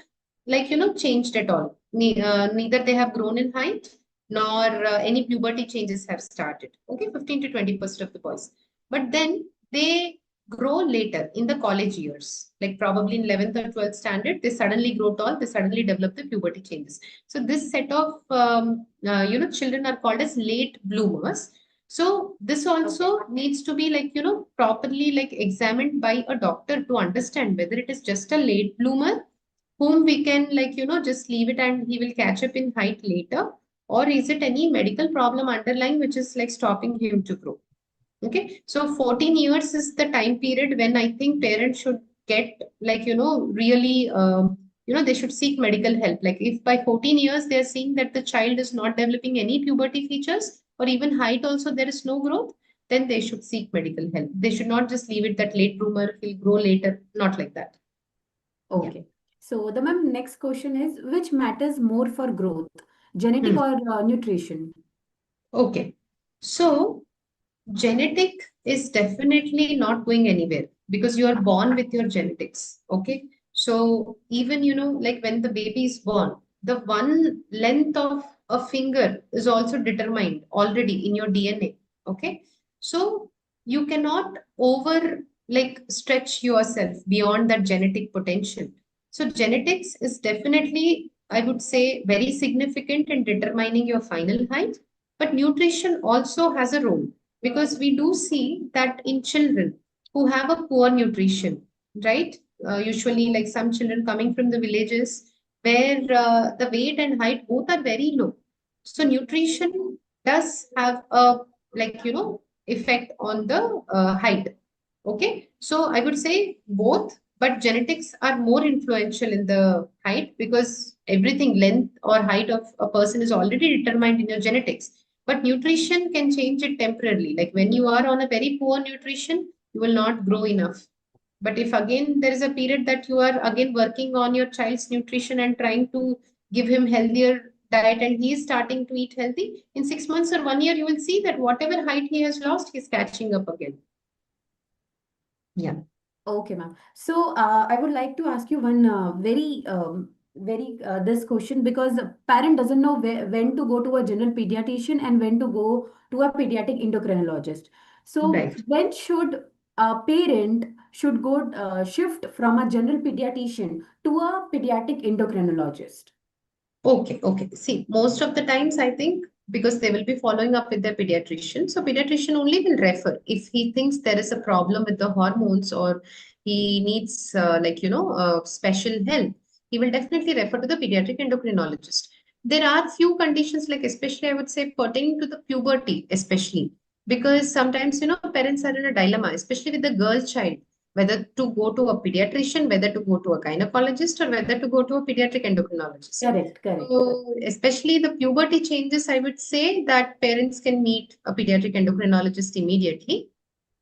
changed at all. Neither they have grown in height, nor any puberty changes have started. Okay, 15 to 20% of the boys. But then they grow later in the college years, like probably in 11th or 12th standard, they suddenly grow tall, they suddenly develop the puberty changes. So this set of, children are called as late bloomers. So this also needs to be, properly examined by a doctor to understand whether it is just a late bloomer whom we can, just leave it and he will catch up in height later, or is it any medical problem underlying which is like stopping him to grow. Okay, so 14 years is the time period when I think parents should get, really, they should seek medical help. Like, if by 14 years they're seeing that the child is not developing any puberty features or even height also there is no growth, then they should seek medical help. They should not just leave it that late bloomer will grow later, not like that. Okay. So the ma'am next question is which matters more for growth, genetic or nutrition? Okay, so genetic is definitely not going anywhere because you are born with your genetics. Okay. So even, like when the baby is born, the one length of a finger is also determined already in your DNA. Okay. So you cannot over stretch yourself beyond that genetic potential. So genetics is definitely, I would say, very significant in determining your final height. But nutrition also has a role, because we do see that in children who have a poor nutrition, right? Usually, like some children coming from the villages where the weight and height both are very low. So nutrition does have a, effect on the height. Okay, so I would say both, but genetics are more influential in the height because everything, length or height of a person is already determined in your genetics. But nutrition can change it temporarily. Like when you are on a very poor nutrition, you will not grow enough. But if again there is a period that you are again working on your child's nutrition and trying to give him healthier diet and he is starting to eat healthy, in 6 months or 1 year, you will see that whatever height he has lost, he's catching up again. Yeah. Okay, ma'am. So I would like to ask you one very this question, because a parent doesn't know when to go to a general pediatrician and when to go to a pediatric endocrinologist. So Right. when should a parent should go shift from a general pediatrician to a pediatric endocrinologist? Okay, okay. See, most of the times I think because they will be following up with their pediatrician. So pediatrician only will refer if he thinks there is a problem with the hormones or he needs special help. He will definitely refer to the pediatric endocrinologist. There are few conditions, like especially I would say pertaining to the puberty, especially because sometimes parents are in a dilemma, especially with the girl child, whether to go to a pediatrician, whether to go to a gynecologist, or whether to go to a pediatric endocrinologist. Correct, correct. So, especially the puberty changes, I would say that parents can meet a pediatric endocrinologist immediately.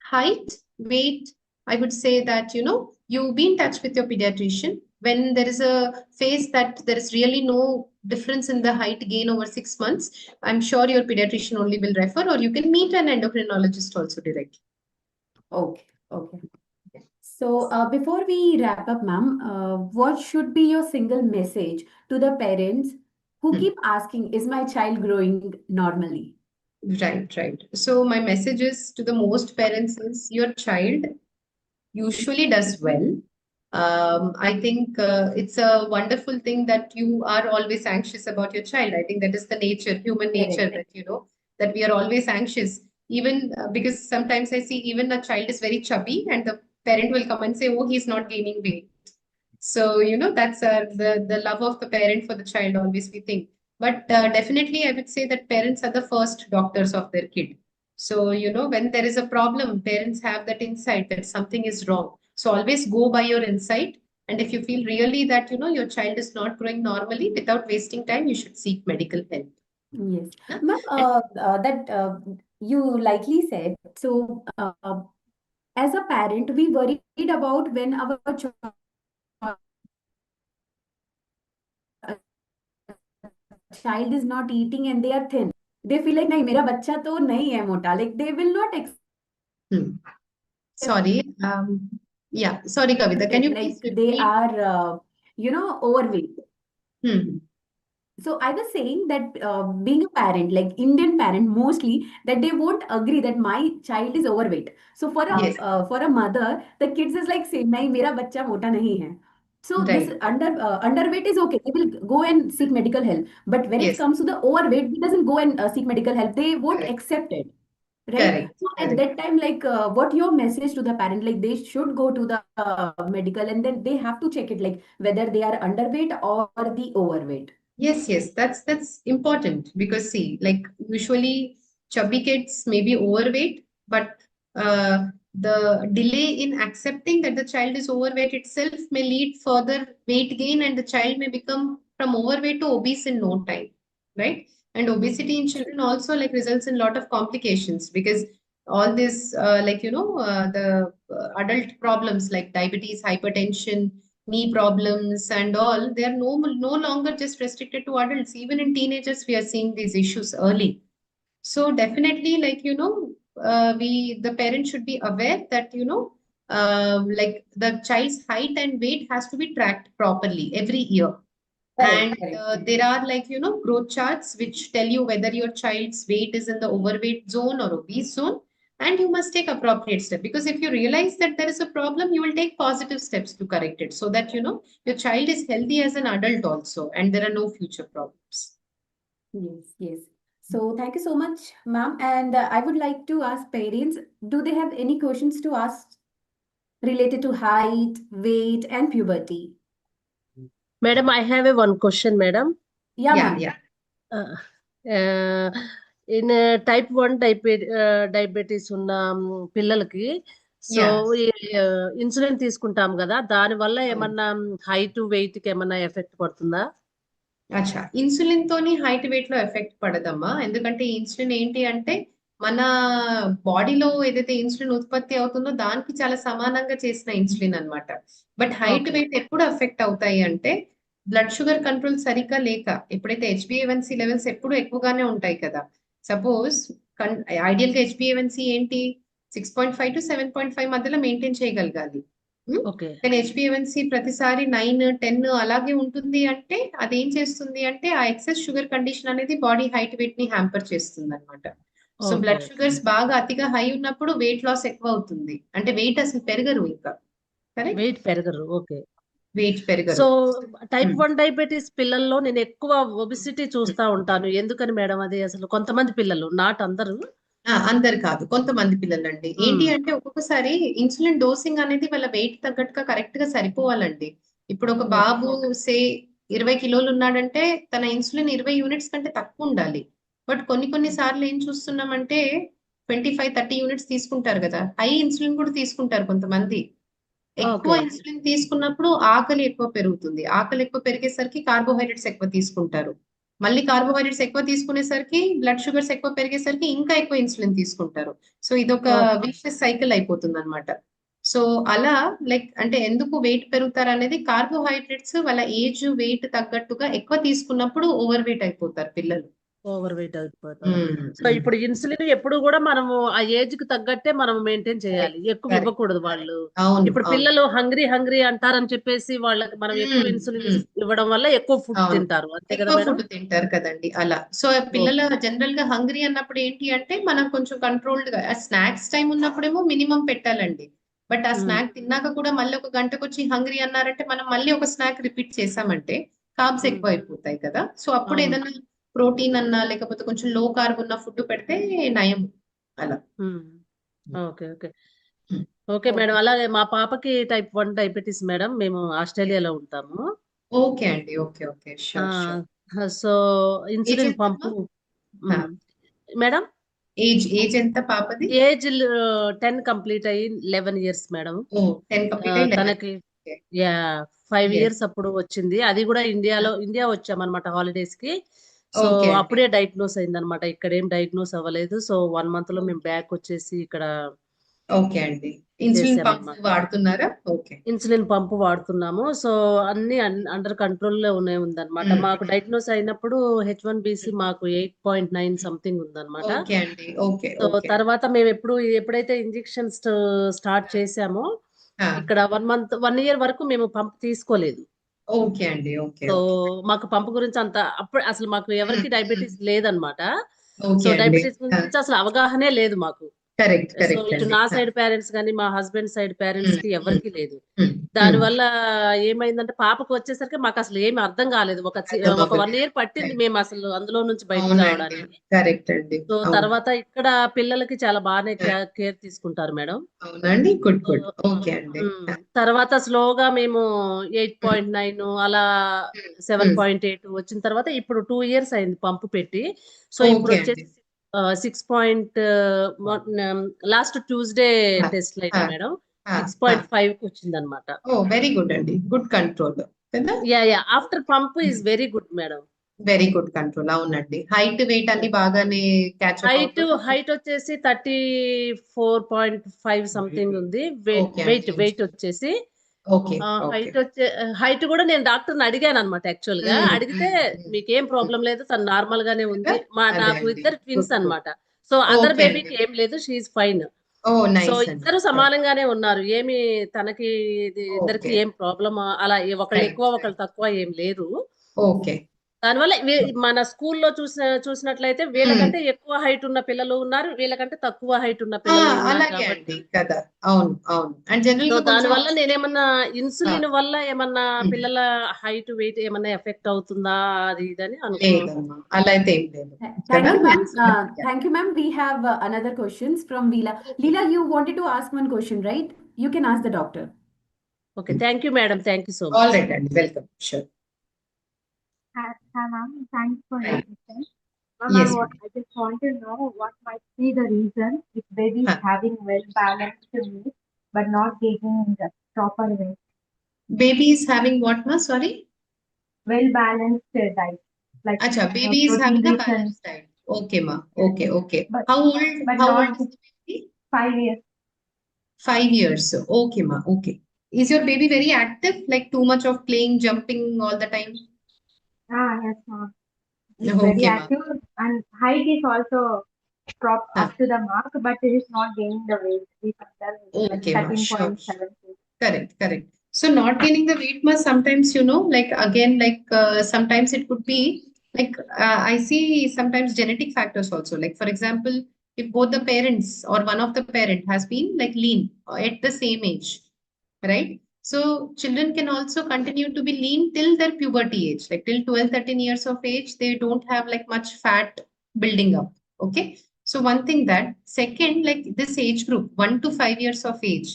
Height, weight, I would say that, you be in touch with your pediatrician when there is a phase that there is really no difference in the height gain over 6 months, I'm sure your pediatrician only will refer, or you can meet an endocrinologist also directly. Okay, okay. So, before we wrap up, ma'am, what should be your single message to the parents who Hmm. keep asking, is my child growing normally? Right, right. So my message is to the most parents is your child usually does well. I think it's a wonderful thing that you are always anxious about your child. I think that is the nature, human nature, Correct. that that we are always anxious. Even because sometimes I see even a child is very chubby and the parent will come and say, "Oh, he's not gaining weight." So, that's the love of the parent for the child, always we think. But definitely, I would say that parents are the first doctors of their kid. So, when there is a problem, parents have that insight that something is wrong. So, always go by your insight. And if you feel really that, your child is not growing normally, without wasting time, you should seek medical help. Yes. Yeah? Ma'am, And that you likely said. So, as a parent, we worried about when our child is not eating and they are thin. They feel like, नहीं मेरा बच्चा तो नहीं है मोटा. Like they will not hmm, sorry. Yeah, sorry, accept Kavita. Can it. you Like please they repeat? are, overweight. Hmm. So I was saying that being a parent, like Indian parent, mostly that they won't agree that my child is overweight. So Yes, for a mother, the kids is like saying, "नहीं मेरा बच्चा मोटा नहीं है." So this right. underweight is okay. They will go and seek medical help. But when it Yes, comes to the overweight, he doesn't go and seek medical help. They won't correct, accept it, right? correct, So at correct. that time, like, what your message to the parent? Like they should go to the medical and then they have to check it, like whether they are underweight or the overweight. Yes, yes, that's important because see, like usually chubby kids may be overweight, but the delay in accepting that the child is overweight itself may lead further weight gain, and the child may become from overweight to obese in no time, right? And obesity in children also like results in a lot of complications because all this the adult problems like diabetes, hypertension, knee problems and all, they are no longer just restricted to adults. Even in teenagers, we are seeing these issues early. So definitely, like, the parents should be aware that, like the child's height and weight has to be tracked properly every year. Correct, And correct. there are like, growth charts which tell you whether your child's weight is in the overweight zone or obese zone. And you must take appropriate step because if you realize that there is a problem, you will take positive steps to correct it so that, your child is healthy as an adult also and there are no future problems. Yes, yes. So thank you so much, ma'am. And I would like to ask parents, do they have any questions to ask related to height, weight, and puberty? Madam, I have a one question, madam. Yeah, Yeah, ma'am. yeah. Uh, uh, in type 1 diabetes ఉన్న పిల్లలకి so Yeah. Insulin తీసుకుంటాం కదా దానివల్ల ఏమన్నా height weight కి ఏమన్నా effect పడుతుందా? అచ్చా ఇన్సులిన్ తోని హైట్ వెయిట్ లో ఎఫెక్ట్ పడదమ్మా ఎందుకంటే ఇన్సులిన్ ఏంటి అంటే మన బాడీలో ఏదైతే ఇన్సులిన్ ఉత్పత్తి అవుతుందో దానికి చాలా సమానంగా చేసిన ఇన్సులిన్ అన్నమాట. బట్ హైట్ ఓకే వెయిట్ ఎప్పుడు ఎఫెక్ట్ అవుతాయి అంటే బ్లడ్ షుగర్ కంట్రోల్ సరిగ్గా లేక ఎప్పుడైతే హెచ్బిఏవన్సీ లెవెల్స్ ఎప్పుడు ఎక్కువగానే ఉంటాయి కదా. సపోజ్ ఐడియల్ గా హెచ్బిఏవన్సీ ఏంటి 6.5 to 7.5 మధ్యలో మెయింటైన్ చేయగలగాలి. ఓకే కానీ హెచ్బిఏవన్సీ ప్రతిసారి 9, 10 అలాగే ఉంటుంది అంటే అదేం చేస్తుంది అంటే ఆ ఎక్సెస్ షుగర్ కండిషన్ అనేది బాడీ హైట్ వెయిట్ ని హ్యాంపర్ చేస్తుంది అనమాట. సో ఓకే బ్లడ్ షుగర్స్ బాగా అతిగా హై ఉన్నప్పుడు వెయిట్ లాస్ ఎక్కువ అవుతుంది అంటే వెయిట్ అసలు పెరగరు ఇంకా కరెక్ట్ వెయిట్ పెరగరు ఓకే వెయిట్ సో పెరగరు. టైప్ 1 డయాబెటీస్ పిల్లల్లో నేను ఎక్కువ ఒబిసిటీ చూస్తా ఉంటాను ఎందుకని మేడం అది అసలు కొంతమంది పిల్లలు నాట్ అందరూ అందరు కాదు కొంతమంది పిల్లలండి ఏంటి అంటే ఒక్కొక్కసారి ఇన్సులిన్ డోసింగ్ అనేది వాళ్ళ వెయిట్ తగ్గట్టుగా కరెక్ట్ గా సరిపోవాలండి. ఇప్పుడు ఒక బాబు సే 20 కిలోలు ఉన్నాడంటే తన ఇన్సులిన్ 20 యూనిట్స్ కంటే తక్కువ ఉండాలి. బట్ కొన్ని సార్లు ఏం చూస్తున్నామంటే 25-30 యూనిట్స్ తీసుకుంటారు కదా హై ఇన్సులిన్ కూడా తీసుకుంటారు కొంతమంది. ఎక్కువ ఓకే ఇన్సులిన్ తీసుకున్నప్పుడు ఆకలి ఎక్కువ పెరుగుతుంది. ఆకలి ఎక్కువ పెరిగేసరికి కార్బోహైడ్రేట్స్ ఎక్కువ తీసుకుంటారు. మళ్ళీ కార్బోహైడ్రేట్స్ ఎక్కువ తీసుకునేసరికి బ్లడ్ షుగర్స్ ఎక్కువ పెరిగేసరికి ఇంకా ఎక్కువ ఇన్సులిన్ తీసుకుంటారు. సో ఇదొక ఓకే విషియస్ సైకిల్ అయిపోతుంది అనమాట. సో అలా లైక్ అంటే ఎందుకు వెయిట్ పెరుగుతారు అనేది కార్బోహైడ్రేట్స్ వాళ్ళ ఏజ్ వెయిట్ తగ్గట్టుగా ఎక్కువ తీసుకున్నప్పుడు ఓవర్ వెయిట్ అయిపోతారు పిల్లలు. ఓవర్ వెయిట్ అయిపోతారు. సో ఇప్పుడు ఇన్సులిన్ ఎప్పుడు కూడా మనము ఆ ఏజ్ కి తగ్గట్టే మనం మెయింటైన్ చేయాలి, ఎక్కువ Correct. ఇవ్వకూడదు వాళ్ళు. అవును ఇప్పుడు అవును పిల్లలు హంగ్రీ అంటారని చెప్పేసి వాళ్ళకి మనం ఎక్కువ ఇన్సులిన్ ఇవ్వడం వల్ల ఎక్కువ ఫుడ్ అవును. తింటారు, అంతే కదా ఎక్కువ మేడం? ఫుడ్ తింటారు కదండి అలా. సో పిల్లలు జనరల్ గా హంగ్రీ అన్నప్పుడు ఏంటి అంటే మనం కొంచెం కంట్రోల్డ్ గా స్నాక్స్ టైం ఉన్నప్పుడేమో మినిమం పెట్టాలండి. బట్ ఆ స్నాక్ తిన్నాక కూడా మళ్ళీ ఒక గంటకు వచ్చి హంగ్రీ అన్నారంటే మనం మళ్ళీ ఒక స్నాక్ రిపీట్ చేసామంటే కార్బ్స్ ఎక్కువ అయిపోతాయి కదా. సో అప్పుడు అవును. ఏదైనా ప్రోటీన్ అన్నా లేకపోతే కొంచెం లో కార్బ్ ఉన్న ఫుడ్ పెడితే నయం అలా. Okay okay okay madam. అలాగే మా పాపకి టైప్ 1 డయాబెటీస్ మేడం. మేము ఆస్ట్రేలియాలో ఉంటాము. ఓకే అండి. Okay okay sure sure. So insulin ఎంతమ్మా? పంపు మేడం. ఏజ్ ఎంత పాపది? ఏజ్ 10 కంప్లీట్ అయ్యి 11 ఇయర్స్ మేడం. ఓ 10 కంప్లీట్ అయ్యి 11. తనకి Okay. 5 Yes. ఇయర్స్ అప్పుడు వచ్చింది. అది కూడా ఇండియా వచ్చామన్నమాట హాలిడేస్ కి. సో ఓకే అండి. అప్పుడే డయాగ్నోస్ అయిందనమాట. ఇక్కడ ఏం డయాగ్నోస్ అవ్వలేదు. సో 1 month లో మేము బ్యాక్ వచ్చేసి ఇక్కడ ఓకే అండి. ఇన్సులిన్ పంప్ చేసామన్నమాట. వాడుతున్నారా? ఓకే. ఇన్సులిన్ పంపు వాడుతున్నాము. సో అన్ని అండర్ కంట్రోల్లో ఉందన్నమాట. మాకు డయాగ్నోస్ అయినప్పుడు H1BC మాకు 8.9 సంథింగ్ ఉందన్నమాట. ఓకే అండి. Okay so okay. తర్వాత మేము ఎప్పుడైతే ఇంజెక్షన్స్ స్టార్ట్ చేసామో ఇక్కడ 1 year వరకు మేము పంప్ తీసుకోలేదు. ఓకే అండి. Okay so okay. మాకు పంపు గురించి అప్పుడు అసలు మాకు ఎవరికి డయాబెటీస్ లేదనమాట. ఓకే సో అండి. డయాబెటీస్ గురించి అసలు అవగాహనే లేదు మాకు. కరెక్ట్ సో కరెక్ట్ ఇటు అండి. నా సైడ్ పేరెంట్స్ కానీ మా హస్బెండ్ సైడ్ పేరెంట్స్ కి ఎవరికి లేదు. Hmm. దానివల్ల ఏమైందంటే పాపకు వచ్చేసరికి మాకు అసలు ఏమి అర్థం కాలేదు. ఒక 1 year పట్టింది మేము అసలు అందులో నుంచి బయటకు అవునండి. రావడానికి. కరెక్ట్ అండి. సో అవును. తర్వాత ఇక్కడ పిల్లలకి చాలా బాగానే కేర్ తీసుకుంటారు మేడం. అవునండి. Good so good. ఓకే అండి. తర్వాత స్లోగా మేము 8.9 అలా 7.8 వచ్చిన తర్వాత ఇప్పుడు 2 years అయింది పంపు పెట్టి. సో ఇప్పుడు ఓకే వచ్చేసి అండి. 6. లాస్ట్ ట్యూస్డే టెస్ట్ అయినా మేడం 6.5 కి వచ్చిందనమాట. ఓ వెరీ గుడ్ అండి. గుడ్ కంట్రోల్ కదా. Yeah after pump is very good madam. Very good control. అవునండి. హైట్ వెయిట్ అన్ని బాగానే క్యాచ్ అప్ అవుతుంది. హైట్ వచ్చేసి 34.5 సంథింగ్ ఉంది. ఓకే వెయిట్ అండి. వచ్చేసి ఓకే ఓకే. హైట్ కూడా నేను డాక్టర్ని అడిగాను అనమాట. యాక్చువల్ గా అడిగితే మీకేం ప్రాబ్లం లేదు, తను నార్మల్ గానే ఉంది. అదే నాకు అండి. ఇద్దరు ట్విన్స్ Good, good. అన్నమాట. సో అదర్ ఓకే బేబీకి అండి. ఏం లేదు, she's fine. Oh so nice అండి. ఇద్దరు సమానంగానే ఉన్నారు. ఏమి తనకి ఇద్దరికి ఓకే. ఏం ప్రాబ్లమ్ అలా ఒకళ్ళు Right, ఎక్కువ right. ఒకళ్ళు తక్కువ ఏం లేదు. ఓకే. దానివల్ల మన స్కూల్లో చూసినట్లయితే వీళ్ళకంటే ఎక్కువ హైట్ ఉన్న పిల్లలు ఉన్నారు, వీళ్ళకంటే తక్కువ హైట్ ఉన్న పిల్లలు ఉన్నారు అలాగే కాబట్టి. అండి కదా. అవును అవును. అండ్ జనరల్ సో గా కొంచెం దానివల్ల నేనేమన్నా ఇన్సులిన్ వల్ల ఏమన్నా పిల్లల హైట్ వెయిట్ ఏమన్నా ఎఫెక్ట్ అవుతుందా అది ఇది అని అనుకున్నాను. లేదమ్మా. అలా అయితే ఏం లేదు Thank కదా. you, ma'am. Thank you, ma'am. We have another questions from Leela. Leela, you wanted to ask one question, right? You can ask the doctor. Okay thank you madam. Thank you so all much. Right అండి. Welcome. Sure. Hi, ma'am. Thanks for your question. Yes, I just want to know what might be the reason if baby is having well-balanced meat but not taking the proper way. Baby is having what, ma? Sorry? Well-balanced diet. Like Acha, baby is having a protein-rich and balanced diet. Okay, ma. Okay, okay. But- How old is but the not- baby? 5 years. 5 years. Okay, ma. Okay. Is your baby very active? Like too much of playing, jumping all the time? Yes, ma'am. It's Okay, very ma'am. active and height is also up to the mark, but it is not gaining the weight. We compare with Okay, ma'am. Sure. 13.7. Correct, correct. So not gaining the weight must sometimes, like again, like sometimes it could be like I see sometimes genetic factors also. Like for example, if both the parents or one of the parent has been like lean at the same age, right? So children can also continue to be lean till their puberty age, like till 12, 13 years of age, they don't have like much fat building up. Okay. So one thing that, second, like this age group, 1 to 5 years of age,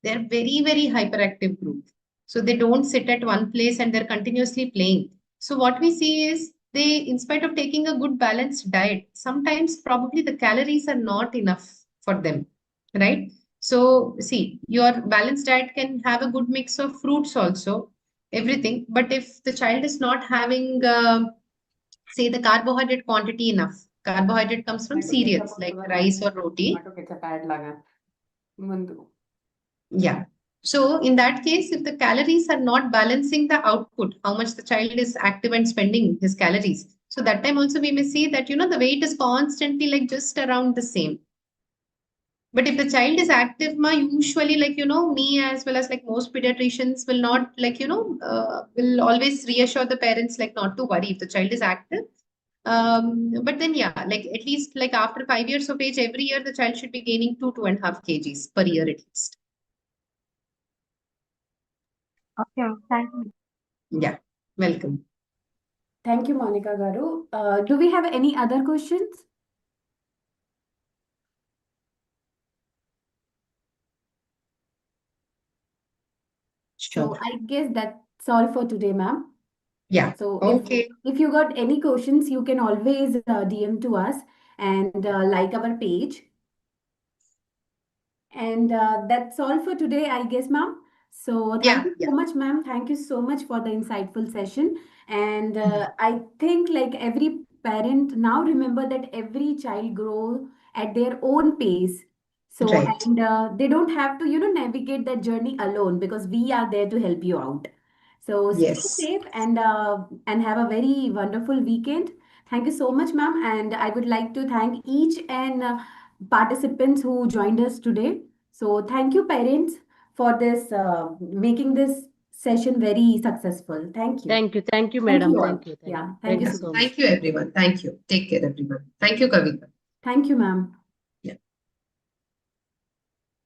they're very, very hyperactive group. So they don't sit at one place and they're continuously playing. So what we see is they, in spite of taking a good balanced diet, sometimes probably the calories are not enough for them, right? So see, your balanced diet can have a good mix of fruits also, everything. But if the child is not having, say the carbohydrate quantity enough, carbohydrate comes from cereals like rice or roti. Tomato ketchup add laga. Mundu. Yeah. So in that case, if the calories are not balancing the output, how much the child is active and spending his calories. So that time also we may see that, the weight is constantly like just around the same. But if the child is active, usually me as well as like most pediatricians will not will always reassure the parents like not to worry if the child is active. But then yeah, like at least like after 5 years of age, every year the child should be gaining 2.5 kgs per year at least. Okay, thank you. Yeah, welcome. Thank you, Monica Garu. Do we have any other questions? So Sure. I guess that's all for today, ma'am. Yeah. So Okay. if you got any questions, you can always DM to us and like our page. And that's all for today, I guess, ma'am. So thank Yeah. you so Yeah. much, ma'am. Thank you so much for the insightful session. And I think like every parent now remember that every child grow at their own pace. So Right. and they don't have to, navigate that journey alone because we are there to help you out. So stay Yes. safe and have a very wonderful weekend. Thank you so much, ma'am. And I would like to thank each and participants who joined us today. So thank you, parents, for this making this session very successful. Thank you. Thank you. Thank you, Thank madam. you all. Thank you. Yeah, thank Thank you you Yeah. so so much. much. Thank you, everyone. Thank you. Take care, everyone. Thank you, Kavita. Thank you, ma'am.